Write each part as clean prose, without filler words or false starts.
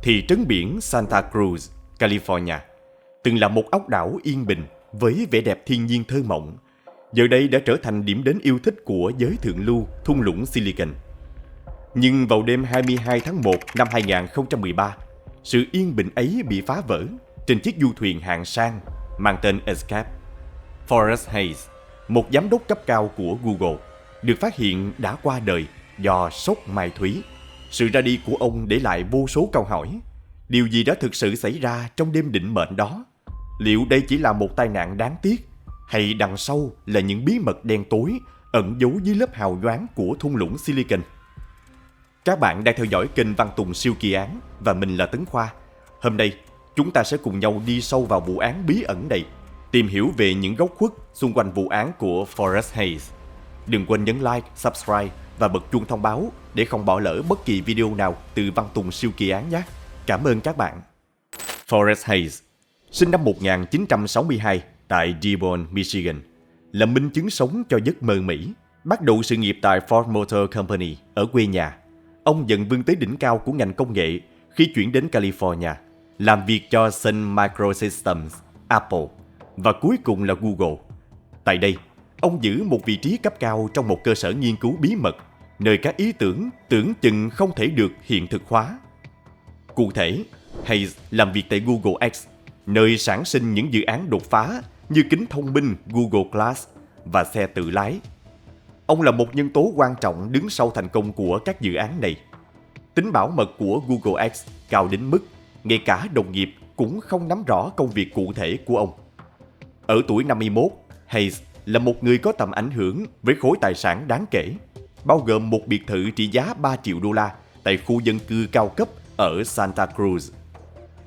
Thị trấn biển Santa Cruz, California, từng là một ốc đảo yên bình với vẻ đẹp thiên nhiên thơ mộng, giờ đây đã trở thành điểm đến yêu thích của giới thượng lưu thung lũng Silicon. Nhưng vào đêm 22 tháng 1 năm 2013, sự yên bình ấy bị phá vỡ trên chiếc du thuyền hạng sang mang tên Escape. Forrest Hayes, một giám đốc cấp cao của Google, được phát hiện đã qua đời do sốc mai thúy. Sự ra đi của ông để lại vô số câu hỏi. Điều gì đã thực sự xảy ra trong đêm định mệnh đó? Liệu đây chỉ là một tai nạn đáng tiếc, hay đằng sau là những bí mật đen tối ẩn giấu dưới lớp hào nhoáng của thung lũng Silicon? Các bạn đang theo dõi kênh Văn Tùng Siêu Kỳ Án và mình là Tấn Khoa. Hôm nay, chúng ta sẽ cùng nhau đi sâu vào vụ án bí ẩn này, tìm hiểu về những góc khuất xung quanh vụ án của Forrest Hayes. Đừng quên nhấn like, subscribe và bật chuông thông báo để không bỏ lỡ bất kỳ video nào từ Văn Tùng Siêu Kỳ Án nhé. Cảm ơn các bạn. Forrest Hayes, sinh năm 1962 tại Dearborn, Michigan, là minh chứng sống cho giấc mơ Mỹ. Bắt đầu sự nghiệp tại Ford Motor Company ở quê nhà. Ông dần vươn tới đỉnh cao của ngành công nghệ khi chuyển đến California, làm việc cho Sun Microsystems, Apple và cuối cùng là Google. Tại đây, ông giữ một vị trí cấp cao trong một cơ sở nghiên cứu bí mật, nơi các ý tưởng tưởng chừng không thể được hiện thực hóa. Cụ thể, Hayes làm việc tại Google X, nơi sản sinh những dự án đột phá như kính thông minh Google Glass và xe tự lái. Ông là một nhân tố quan trọng đứng sau thành công của các dự án này. Tính bảo mật của Google X cao đến mức ngay cả đồng nghiệp cũng không nắm rõ công việc cụ thể của ông. Ở tuổi 51, Hayes là một người có tầm ảnh hưởng với khối tài sản đáng kể, bao gồm một biệt thự trị giá 3 triệu đô la tại khu dân cư cao cấp ở Santa Cruz.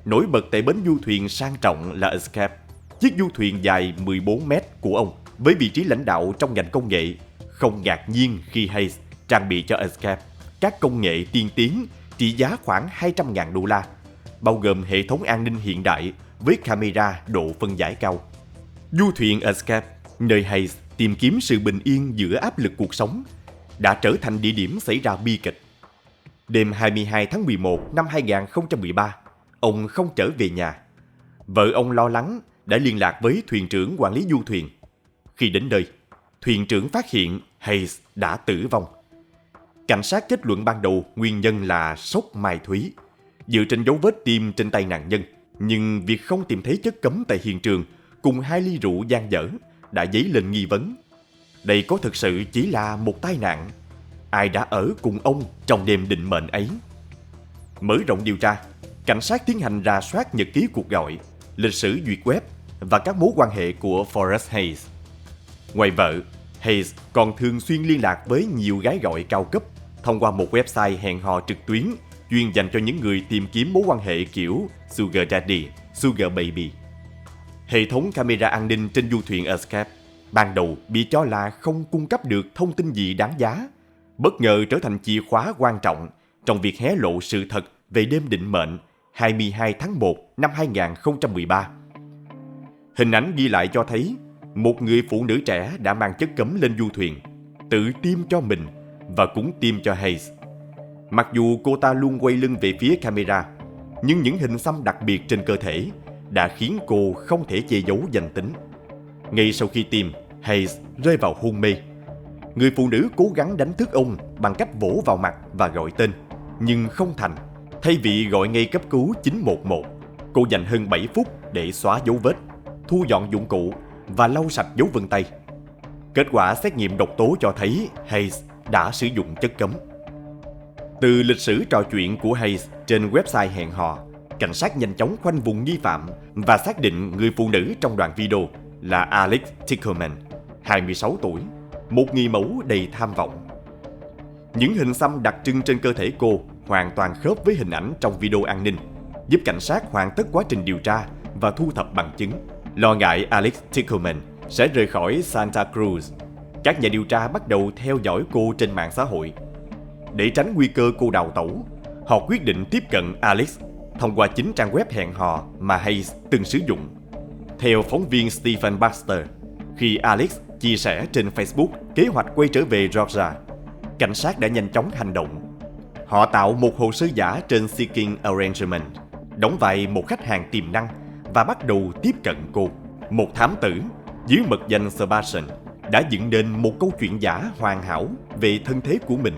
Nổi bật tại bến du thuyền sang trọng là Escape, chiếc du thuyền dài 14 mét của ông với vị trí lãnh đạo trong ngành công nghệ. Không ngạc nhiên khi Hayes trang bị cho Escape các công nghệ tiên tiến trị giá khoảng 200.000 đô la, bao gồm hệ thống an ninh hiện đại với camera độ phân giải cao. Du thuyền Escape, nơi Hayes tìm kiếm sự bình yên giữa áp lực cuộc sống, đã trở thành địa điểm xảy ra bi kịch. Đêm 22 tháng 11 năm 2013, ông không trở về nhà. Vợ ông lo lắng đã liên lạc với thuyền trưởng quản lý du thuyền. Khi đến nơi, thuyền trưởng phát hiện Hayes đã tử vong. Cảnh sát kết luận ban đầu nguyên nhân là sốc mai thúy, dựa trên dấu vết tiêm trên tay nạn nhân. Nhưng việc không tìm thấy chất cấm tại hiện trường cùng 2 ly rượu dang dở đã dấy lên nghi vấn. Đây có thực sự chỉ là một tai nạn? Ai đã ở cùng ông trong đêm định mệnh ấy? Mở rộng điều tra, cảnh sát tiến hành rà soát nhật ký cuộc gọi, lịch sử duyệt web và các mối quan hệ của Forrest Hayes. Ngoài vợ, Hayes còn thường xuyên liên lạc với nhiều gái gọi cao cấp thông qua một website hẹn hò trực tuyến chuyên dành cho những người tìm kiếm mối quan hệ kiểu Sugar Daddy, Sugar Baby. Hệ thống camera an ninh trên du thuyền Escape ban đầu bị cho là không cung cấp được thông tin gì đáng giá, bất ngờ trở thành chìa khóa quan trọng trong việc hé lộ sự thật về đêm định mệnh 22 tháng 1 năm 2013. Hình ảnh ghi lại cho thấy một người phụ nữ trẻ đã mang chất cấm lên du thuyền, tự tiêm cho mình và cũng tiêm cho Hayes. Mặc dù cô ta luôn quay lưng về phía camera, nhưng những hình xăm đặc biệt trên cơ thể đã khiến cô không thể che giấu danh tính. Ngay sau khi tiêm, Hayes rơi vào hôn mê. Người phụ nữ cố gắng đánh thức ông bằng cách vỗ vào mặt và gọi tên, nhưng không thành. Thay vì gọi ngay cấp cứu 911, cô dành hơn 7 phút để xóa dấu vết, thu dọn dụng cụ và lau sạch dấu vân tay. Kết quả xét nghiệm độc tố cho thấy Hayes đã sử dụng chất cấm. Từ lịch sử trò chuyện của Hayes trên website hẹn hò, cảnh sát nhanh chóng khoanh vùng nghi phạm và xác định người phụ nữ trong đoạn video là Alex Tickelman, 26 tuổi, một người mẫu đầy tham vọng. Những hình xăm đặc trưng trên cơ thể cô hoàn toàn khớp với hình ảnh trong video an ninh, giúp cảnh sát hoàn tất quá trình điều tra và thu thập bằng chứng. Lo ngại Alex Tickelman sẽ rời khỏi Santa Cruz, các nhà điều tra bắt đầu theo dõi cô trên mạng xã hội. Để tránh nguy cơ cô đào tẩu, họ quyết định tiếp cận Alex thông qua chính trang web hẹn hò mà Hayes từng sử dụng. Theo phóng viên Stephen Baxter, khi Alex chia sẻ trên Facebook kế hoạch quay trở về Georgia, cảnh sát đã nhanh chóng hành động. Họ tạo một hồ sơ giả trên Seeking Arrangement, đóng vai một khách hàng tiềm năng và bắt đầu tiếp cận cô. Một thám tử dưới mật danh Sebastian đã dựng nên một câu chuyện giả hoàn hảo về thân thế của mình,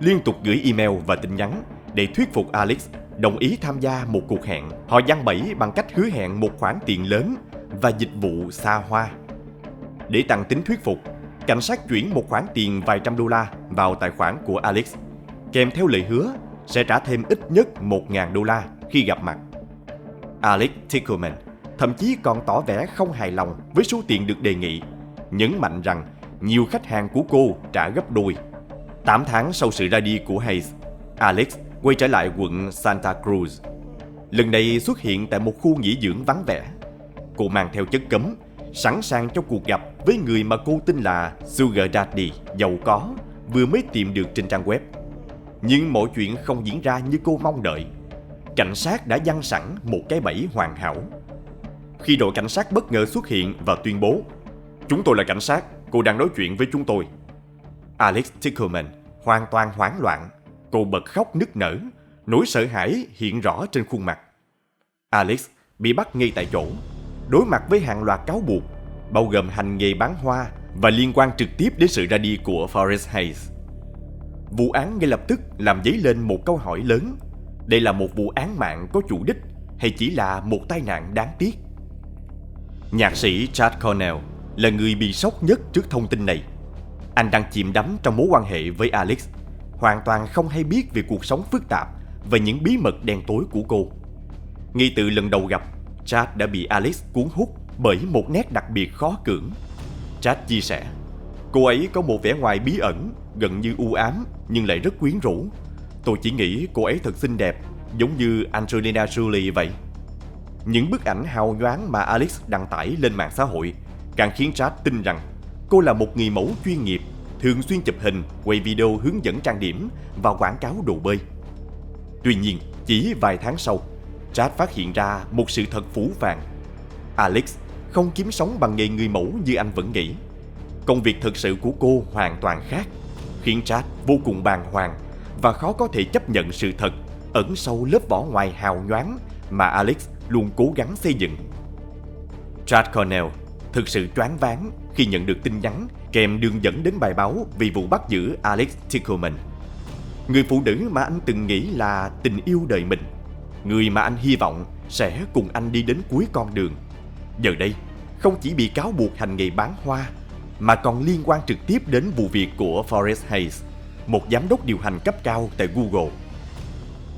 liên tục gửi email và tin nhắn để thuyết phục Alex đồng ý tham gia một cuộc hẹn. Họ giăng bẫy bằng cách hứa hẹn một khoản tiền lớn và dịch vụ xa hoa. Để tăng tính thuyết phục, cảnh sát chuyển một khoản tiền vài trăm đô la vào tài khoản của Alex, kèm theo lời hứa sẽ trả thêm ít nhất 1.000 đô la khi gặp mặt. Alex Tickelman thậm chí còn tỏ vẻ không hài lòng với số tiền được đề nghị, nhấn mạnh rằng nhiều khách hàng của cô trả gấp đôi. 8 tháng sau sự ra đi của Hayes, Alex quay trở lại quận Santa Cruz. Lần này xuất hiện tại một khu nghỉ dưỡng vắng vẻ. Cô mang theo chất cấm, sẵn sàng cho cuộc gặp với người mà cô tin là Sugar Daddy giàu có vừa mới tìm được trên trang web. Nhưng mọi chuyện không diễn ra như cô mong đợi. Cảnh sát đã giăng sẵn một cái bẫy hoàn hảo. Khi đội cảnh sát bất ngờ xuất hiện và tuyên bố: "Chúng tôi là cảnh sát, cô đang nói chuyện với chúng tôi." Alex Tickelman hoàn toàn hoảng loạn. Cô bật khóc nức nở, nỗi sợ hãi hiện rõ trên khuôn mặt. Alex bị bắt ngay tại chỗ, đối mặt với hàng loạt cáo buộc, bao gồm hành nghề bán hoa và liên quan trực tiếp đến sự ra đi của Forrest Hayes. Vụ án ngay lập tức làm dấy lên một câu hỏi lớn: đây là một vụ án mạng có chủ đích hay chỉ là một tai nạn đáng tiếc? Nhạc sĩ Chad Cornell là người bị sốc nhất trước thông tin này. Anh đang chìm đắm trong mối quan hệ với Alex, hoàn toàn không hay biết về cuộc sống phức tạp và những bí mật đen tối của cô. Ngay từ lần đầu gặp, Chad đã bị Alex cuốn hút bởi một nét đặc biệt khó cưỡng. Chad chia sẻ: "Cô ấy có một vẻ ngoài bí ẩn, gần như u ám nhưng lại rất quyến rũ. Tôi chỉ nghĩ cô ấy thật xinh đẹp, giống như Angelina Jolie vậy." Những bức ảnh hào nhoáng mà Alex đăng tải lên mạng xã hội càng khiến Chad tin rằng cô là một người mẫu chuyên nghiệp, thường xuyên chụp hình, quay video hướng dẫn trang điểm và quảng cáo đồ bơi. Tuy nhiên, chỉ vài tháng sau, Chad phát hiện ra một sự thật phũ phàng. Alex không kiếm sống bằng nghề người mẫu như anh vẫn nghĩ. Công việc thực sự của cô hoàn toàn khác, khiến Chad vô cùng bàng hoàng và khó có thể chấp nhận sự thật ẩn sâu lớp vỏ ngoài hào nhoáng mà Alex luôn cố gắng xây dựng. Chad Cornell thực sự choáng váng khi nhận được tin nhắn kèm đường dẫn đến bài báo về vụ bắt giữ Alex Tickelman. Người phụ nữ mà anh từng nghĩ là tình yêu đời mình, người mà anh hy vọng sẽ cùng anh đi đến cuối con đường, giờ đây không chỉ bị cáo buộc hành nghề bán hoa mà còn liên quan trực tiếp đến vụ việc của Forrest Hayes, một giám đốc điều hành cấp cao tại Google.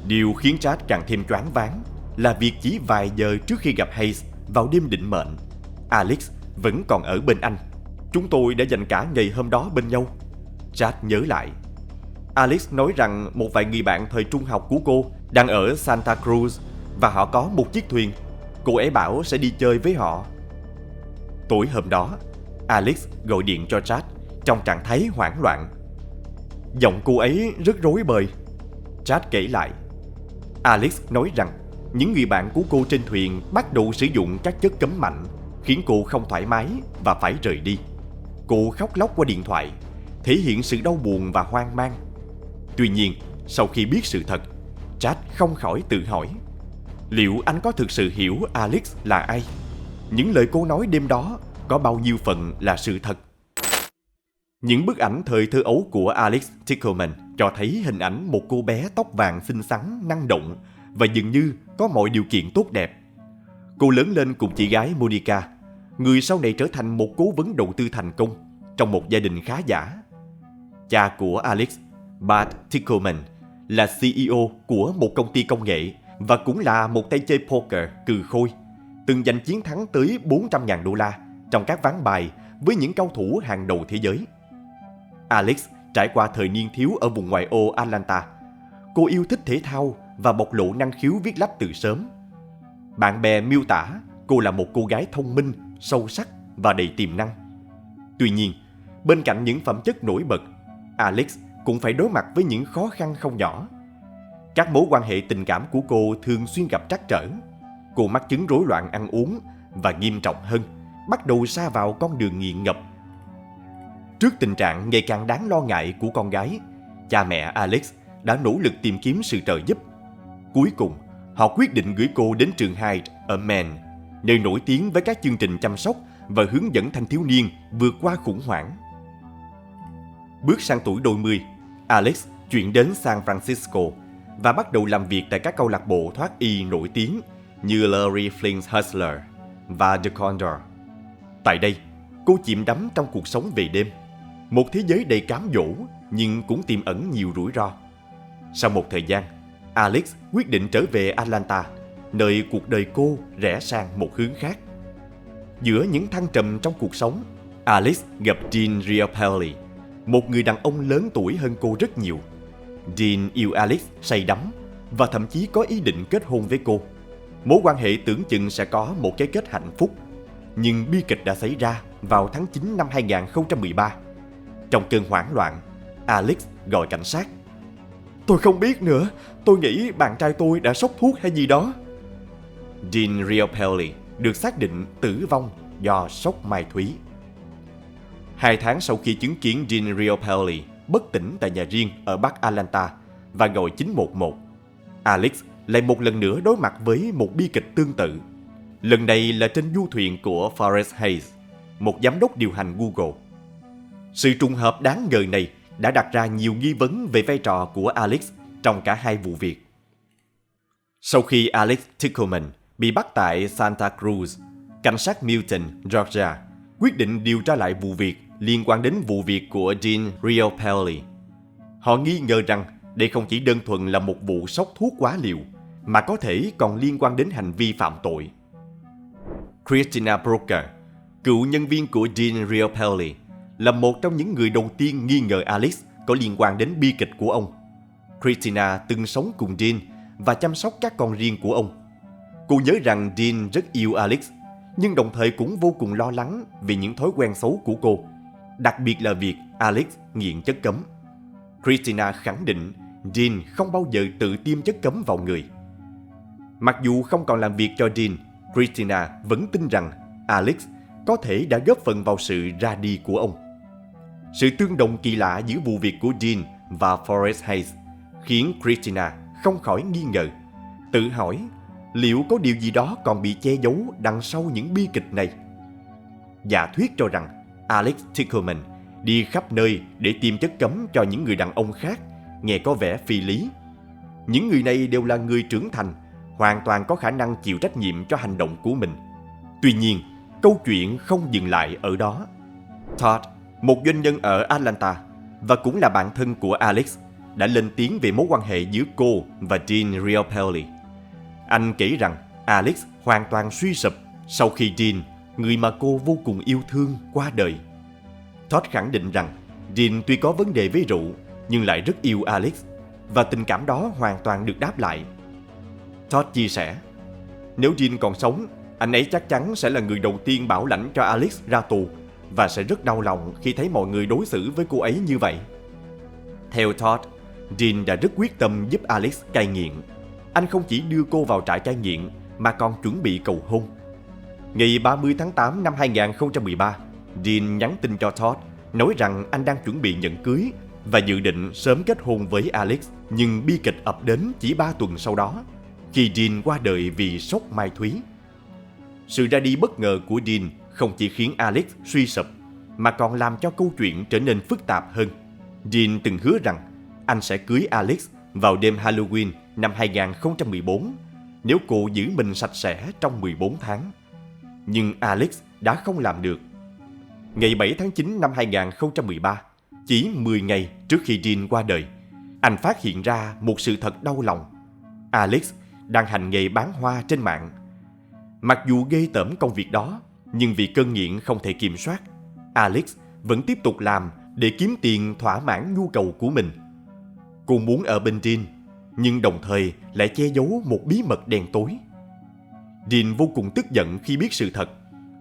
Điều khiến Chad càng thêm choáng váng là việc chỉ vài giờ trước khi gặp Hayes vào đêm định mệnh, Alex vẫn còn ở bên anh. "Chúng tôi đã dành cả ngày hôm đó bên nhau." Chad nhớ lại. Alex nói rằng một vài người bạn thời trung học của cô đang ở Santa Cruz và họ có một chiếc thuyền. Cô ấy bảo sẽ đi chơi với họ. Tối hôm đó, Alex gọi điện cho Chad trong trạng thái hoảng loạn. Giọng cô ấy rất rối bời. Chad kể lại. Alex nói rằng những người bạn của cô trên thuyền bắt đầu sử dụng các chất cấm mạnh, khiến cô không thoải mái và phải rời đi. Cô khóc lóc qua điện thoại, thể hiện sự đau buồn và hoang mang. Tuy nhiên, sau khi biết sự thật, Chad không khỏi tự hỏi: liệu anh có thực sự hiểu Alex là ai? Những lời cô nói đêm đó có bao nhiêu phần là sự thật? Những bức ảnh thời thơ ấu của Alex Tickelman cho thấy hình ảnh một cô bé tóc vàng xinh xắn, năng động và dường như có mọi điều kiện tốt đẹp. Cô lớn lên cùng chị gái Monica, người sau này trở thành một cố vấn đầu tư thành công trong một gia đình khá giả. Cha của Alex, Bart Tickelman, là CEO của một công ty công nghệ và cũng là một tay chơi poker cừ khôi, từng giành chiến thắng tới 400.000 đô la trong các ván bài với những cao thủ hàng đầu thế giới. Alex trải qua thời niên thiếu ở vùng ngoại ô Atlanta. Cô yêu thích thể thao và bộc lộ năng khiếu viết lách từ sớm. Bạn bè miêu tả cô là một cô gái thông minh, sâu sắc và đầy tiềm năng. Tuy nhiên, bên cạnh những phẩm chất nổi bật, Alex cũng phải đối mặt với những khó khăn không nhỏ. Các mối quan hệ tình cảm của cô thường xuyên gặp trắc trở. Cô mắc chứng rối loạn ăn uống và nghiêm trọng hơn, bắt đầu sa vào con đường nghiện ngập. Trước tình trạng ngày càng đáng lo ngại của con gái, cha mẹ Alex đã nỗ lực tìm kiếm sự trợ giúp. Cuối cùng, họ quyết định gửi cô đến trường Hyde ở Maine, nơi nổi tiếng với các chương trình chăm sóc và hướng dẫn thanh thiếu niên vượt qua khủng hoảng. Bước sang tuổi đôi mươi, Alex chuyển đến San Francisco và bắt đầu làm việc tại các câu lạc bộ thoát y nổi tiếng như Larry Flynt's Hustler và The Condor. Tại đây, cô chìm đắm trong cuộc sống về đêm, một thế giới đầy cám dỗ nhưng cũng tiềm ẩn nhiều rủi ro. Sau một thời gian, Alex quyết định trở về Atlanta, nơi cuộc đời cô rẽ sang một hướng khác. Giữa những thăng trầm trong cuộc sống, Alex gặp Dean Riopelle, một người đàn ông lớn tuổi hơn cô rất nhiều. Dean yêu Alex say đắm và thậm chí có ý định kết hôn với cô. Mối quan hệ tưởng chừng sẽ có một cái kết hạnh phúc. Nhưng bi kịch đã xảy ra vào tháng 9 năm 2013. Trong cơn hoảng loạn, Alex gọi cảnh sát. Tôi không biết nữa, tôi nghĩ bạn trai tôi đã sốc thuốc hay gì đó. Dean Riopelle được xác định tử vong do sốc mai thúy. 2 tháng sau khi chứng kiến Dean Riopelle bất tỉnh tại nhà riêng ở Bắc Atlanta và gọi 911, Alex lại một lần nữa đối mặt với một bi kịch tương tự. Lần này là trên du thuyền của Forrest Hayes, một giám đốc điều hành Google. Sự trùng hợp đáng ngờ này đã đặt ra nhiều nghi vấn về vai trò của Alex trong cả hai vụ việc. Sau khi Alex Tickelman bị bắt tại Santa Cruz, cảnh sát Milton, Georgia quyết định điều tra lại vụ việc liên quan đến vụ việc của Dean Riopelle. Họ nghi ngờ rằng đây không chỉ đơn thuần là một vụ sốc thuốc quá liều, mà có thể còn liên quan đến hành vi phạm tội. Christina Broker, cựu nhân viên của Dean Riopelle, là một trong những người đầu tiên nghi ngờ Alex có liên quan đến bi kịch của ông. Christina từng sống cùng Dean và chăm sóc các con riêng của ông. Cô nhớ rằng Dean rất yêu Alex, nhưng đồng thời cũng vô cùng lo lắng vì những thói quen xấu của cô, đặc biệt là việc Alex nghiện chất cấm. Christina khẳng định Dean không bao giờ tự tiêm chất cấm vào người. Mặc dù không còn làm việc cho Dean, Christina vẫn tin rằng Alex có thể đã góp phần vào sự ra đi của ông. Sự tương đồng kỳ lạ giữa vụ việc của Dean và Forrest Hayes khiến Christina không khỏi nghi ngờ, tự hỏi liệu có điều gì đó còn bị che giấu đằng sau những bi kịch này. Giả thuyết cho rằng Alex Tickelman đi khắp nơi để tiêm chất cấm cho những người đàn ông khác nghe có vẻ phi lý. Những người này đều là người trưởng thành, hoàn toàn có khả năng chịu trách nhiệm cho hành động của mình. Tuy nhiên, câu chuyện không dừng lại ở đó. Todd, một doanh nhân ở Atlanta và cũng là bạn thân của Alex, đã lên tiếng về mối quan hệ giữa cô và Dean Riopelle. Anh kể rằng Alex hoàn toàn suy sụp sau khi Dean, người mà cô vô cùng yêu thương, qua đời. Todd khẳng định rằng Dean tuy có vấn đề với rượu nhưng lại rất yêu Alex, và tình cảm đó hoàn toàn được đáp lại. Todd chia sẻ, nếu Dean còn sống, anh ấy chắc chắn sẽ là người đầu tiên bảo lãnh cho Alex ra tù và sẽ rất đau lòng khi thấy mọi người đối xử với cô ấy như vậy. Theo Todd, Dean đã rất quyết tâm giúp Alex cai nghiện. Anh không chỉ đưa cô vào trại cai nghiện mà còn chuẩn bị cầu hôn. Ngày 30 tháng 8 năm 2013, Dean nhắn tin cho Todd nói rằng anh đang chuẩn bị nhận cưới và dự định sớm kết hôn với Alex, nhưng bi kịch ập đến chỉ 3 tuần sau đó, khi Dean qua đời vì sốc mai thúy. Sự ra đi bất ngờ của Dean không chỉ khiến Alex suy sụp, mà còn làm cho câu chuyện trở nên phức tạp hơn. Dean từng hứa rằng anh sẽ cưới Alex vào đêm Halloween năm 2014 nếu cô giữ mình sạch sẽ trong 14 tháng. Nhưng Alex đã không làm được. Ngày 7 tháng 9 năm 2013, chỉ 10 ngày trước khi Dean qua đời, anh phát hiện ra một sự thật đau lòng. Alex đang hành nghề bán hoa trên mạng. Mặc dù ghê tởm công việc đó, nhưng vì cơn nghiện không thể kiểm soát, Alex vẫn tiếp tục làm để kiếm tiền thỏa mãn nhu cầu của mình. Cô muốn ở bên Dean, nhưng đồng thời lại che giấu một bí mật đen tối. Dean vô cùng tức giận khi biết sự thật.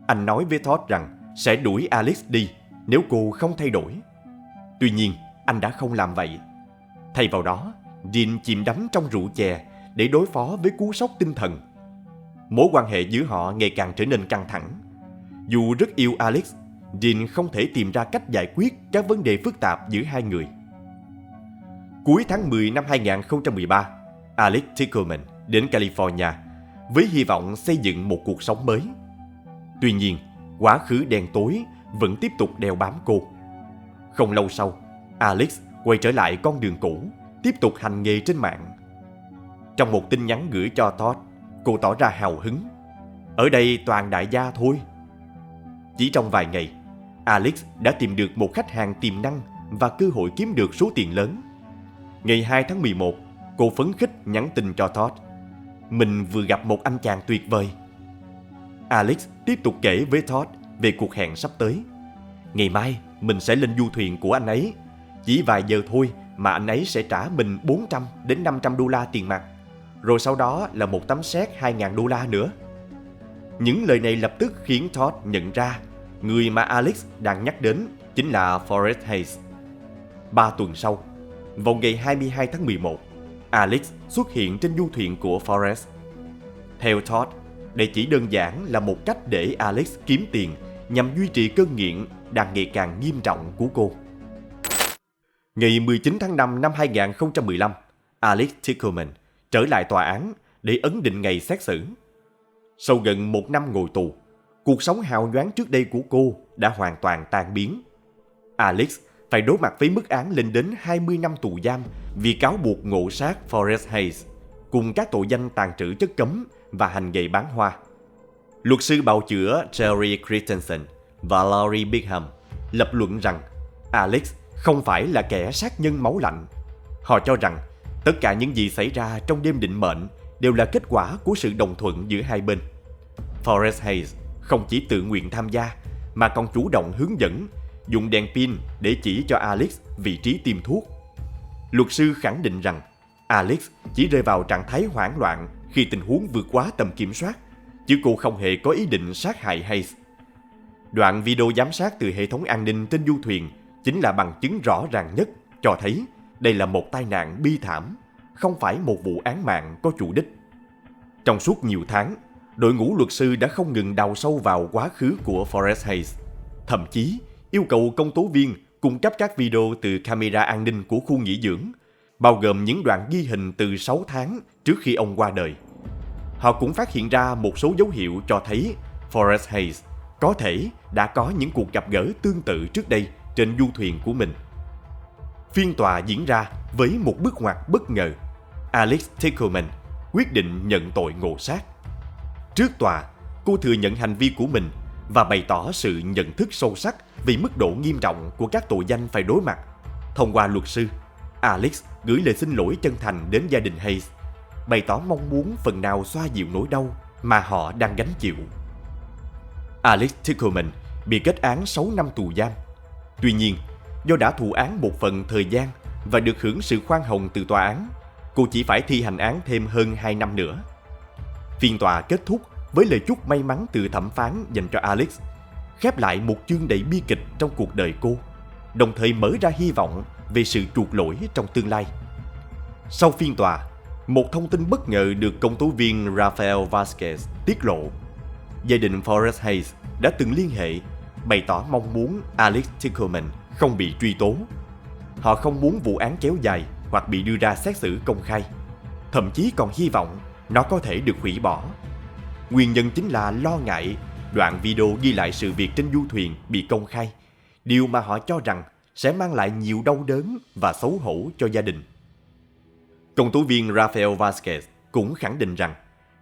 Anh nói với Todd rằng sẽ đuổi Alex đi nếu cô không thay đổi. Tuy nhiên, anh đã không làm vậy. Thay vào đó, Dean chìm đắm trong rượu chè để đối phó với cú sốc tinh thần. Mối quan hệ giữa họ ngày càng trở nên căng thẳng. Dù rất yêu Alex, Dean không thể tìm ra cách giải quyết các vấn đề phức tạp giữa hai người. Cuối tháng 10 năm 2013, Alex Tickleman đến California với hy vọng xây dựng một cuộc sống mới. Tuy nhiên, quá khứ đen tối vẫn tiếp tục đeo bám cô. Không lâu sau, Alex quay trở lại con đường cũ, tiếp tục hành nghề trên mạng. Trong một tin nhắn gửi cho Todd, cô tỏ ra hào hứng. Ở đây toàn đại gia thôi. Chỉ trong vài ngày, Alex đã tìm được một khách hàng tiềm năng và cơ hội kiếm được số tiền lớn. Ngày 2 tháng 11, cô phấn khích nhắn tin cho Todd. Mình vừa gặp một anh chàng tuyệt vời. Alex tiếp tục kể với Todd về cuộc hẹn sắp tới. Ngày mai mình sẽ lên du thuyền của anh ấy. Chỉ vài giờ thôi mà anh ấy sẽ trả mình 400 đến 500 đô la tiền mặt. Rồi sau đó là một tấm séc 2.000 đô la nữa. Những lời này lập tức khiến Todd nhận ra người mà Alex đang nhắc đến chính là Forrest Hayes. 3 tuần sau, vào ngày 22 tháng 11, Alex xuất hiện trên du thuyền của Forrest. Theo Todd, đây chỉ đơn giản là một cách để Alex kiếm tiền nhằm duy trì cơn nghiện đang ngày càng nghiêm trọng của cô. Ngày 19 tháng 5 năm 2015, Alex Tickleman trở lại tòa án để ấn định ngày xét xử. Sau gần 1 năm ngồi tù, cuộc sống hào nhoáng trước đây của cô đã hoàn toàn tan biến. Alex phải đối mặt với mức án lên đến 20 năm tù giam vì cáo buộc ngộ sát Forrest Hayes, cùng các tội danh tàng trữ chất cấm và hành nghề bán hoa. Luật sư bào chữa Jerry Christensen và Laurie Bigham lập luận rằng Alex không phải là kẻ sát nhân máu lạnh. Họ cho rằng tất cả những gì xảy ra trong đêm định mệnh đều là kết quả của sự đồng thuận giữa hai bên. Forrest Hayes không chỉ tự nguyện tham gia mà còn chủ động hướng dẫn, dùng đèn pin để chỉ cho Alex vị trí tiêm thuốc. Luật sư khẳng định rằng Alex chỉ rơi vào trạng thái hoảng loạn khi tình huống vượt quá tầm kiểm soát, chứ cô không hề có ý định sát hại Hayes. Đoạn video giám sát từ hệ thống an ninh trên du thuyền chính là bằng chứng rõ ràng nhất cho thấy đây là một tai nạn bi thảm, không phải một vụ án mạng có chủ đích. Trong suốt nhiều tháng, đội ngũ luật sư đã không ngừng đào sâu vào quá khứ của Forrest Hayes, thậm chí yêu cầu công tố viên cung cấp các video từ camera an ninh của khu nghỉ dưỡng, bao gồm những đoạn ghi hình từ 6 tháng trước khi ông qua đời. Họ cũng phát hiện ra một số dấu hiệu cho thấy Forrest Hayes có thể đã có những cuộc gặp gỡ tương tự trước đây trên du thuyền của mình. Phiên tòa diễn ra với một bước ngoặt bất ngờ. Alex Tickleman quyết định nhận tội ngộ sát. Trước tòa, cô thừa nhận hành vi của mình và bày tỏ sự nhận thức sâu sắc về mức độ nghiêm trọng của các tội danh phải đối mặt. Thông qua luật sư, Alex gửi lời xin lỗi chân thành đến gia đình Hayes, bày tỏ mong muốn phần nào xoa dịu nỗi đau mà họ đang gánh chịu. Alex Tickleman bị kết án 6 năm tù giam. Tuy nhiên, do đã thụ án một phần thời gian và được hưởng sự khoan hồng từ tòa án, cô chỉ phải thi hành án thêm hơn 2 năm nữa. Phiên tòa kết thúc với lời chúc may mắn từ thẩm phán dành cho Alex, khép lại một chương đầy bi kịch trong cuộc đời cô, đồng thời mở ra hy vọng về sự chuộc lỗi trong tương lai. Sau phiên tòa, một thông tin bất ngờ được công tố viên Rafael Vasquez tiết lộ. Gia đình Forrest Hayes đã từng liên hệ, bày tỏ mong muốn Alex Tickleman không bị truy tố. Họ không muốn vụ án kéo dài hoặc bị đưa ra xét xử công khai, thậm chí còn hy vọng nó có thể được hủy bỏ. Nguyên nhân chính là lo ngại đoạn video ghi lại sự việc trên du thuyền bị công khai, điều mà họ cho rằng sẽ mang lại nhiều đau đớn và xấu hổ cho gia đình. Công tố viên Rafael Vasquez cũng khẳng định rằng,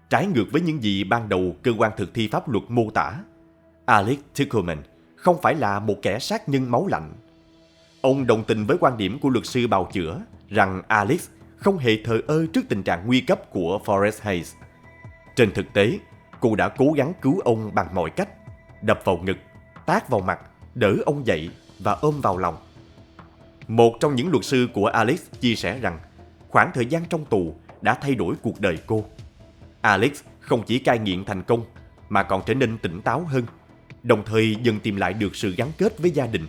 trái ngược với những gì ban đầu cơ quan thực thi pháp luật mô tả, Alex Tickleman không phải là một kẻ sát nhân máu lạnh. Ông đồng tình với quan điểm của luật sư bào chữa rằng Alex không hề thờ ơ trước tình trạng nguy cấp của Forrest Hayes. Trên thực tế, cô đã cố gắng cứu ông bằng mọi cách, đập vào ngực, tát vào mặt, đỡ ông dậy và ôm vào lòng. Một trong những luật sư của Alex chia sẻ rằng khoảng thời gian trong tù đã thay đổi cuộc đời cô. Alex không chỉ cai nghiện thành công mà còn trở nên tỉnh táo hơn, đồng thời dần tìm lại được sự gắn kết với gia đình.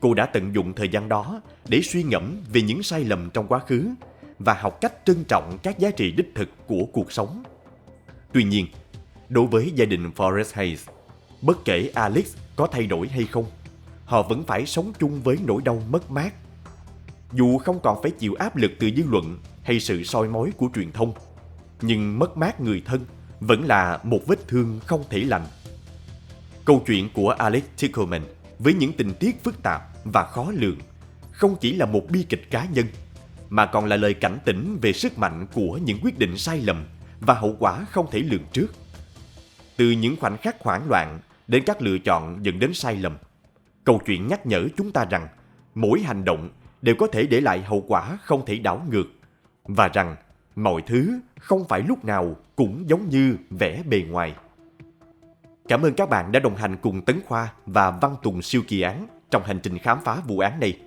Cô đã tận dụng thời gian đó để suy ngẫm về những sai lầm trong quá khứ và học cách trân trọng các giá trị đích thực của cuộc sống. Tuy nhiên, đối với gia đình Forrest Hayes, bất kể Alex có thay đổi hay không, họ vẫn phải sống chung với nỗi đau mất mát. Dù không còn phải chịu áp lực từ dư luận hay sự soi mói của truyền thông, nhưng mất mát người thân vẫn là một vết thương không thể lành. Câu chuyện của Alex Tickelman với những tình tiết phức tạp và khó lường không chỉ là một bi kịch cá nhân, mà còn là lời cảnh tỉnh về sức mạnh của những quyết định sai lầm và hậu quả không thể lường trước. Từ những khoảnh khắc hoảng loạn đến các lựa chọn dẫn đến sai lầm, câu chuyện nhắc nhở chúng ta rằng mỗi hành động đều có thể để lại hậu quả không thể đảo ngược, và rằng mọi thứ không phải lúc nào cũng giống như vẻ bề ngoài. Cảm ơn các bạn đã đồng hành cùng Tấn Khoa và Văn Tùng siêu kỳ án trong hành trình khám phá vụ án này.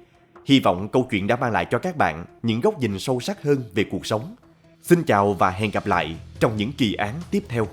Hy vọng câu chuyện đã mang lại cho các bạn những góc nhìn sâu sắc hơn về cuộc sống. Xin chào và hẹn gặp lại trong những kỳ án tiếp theo.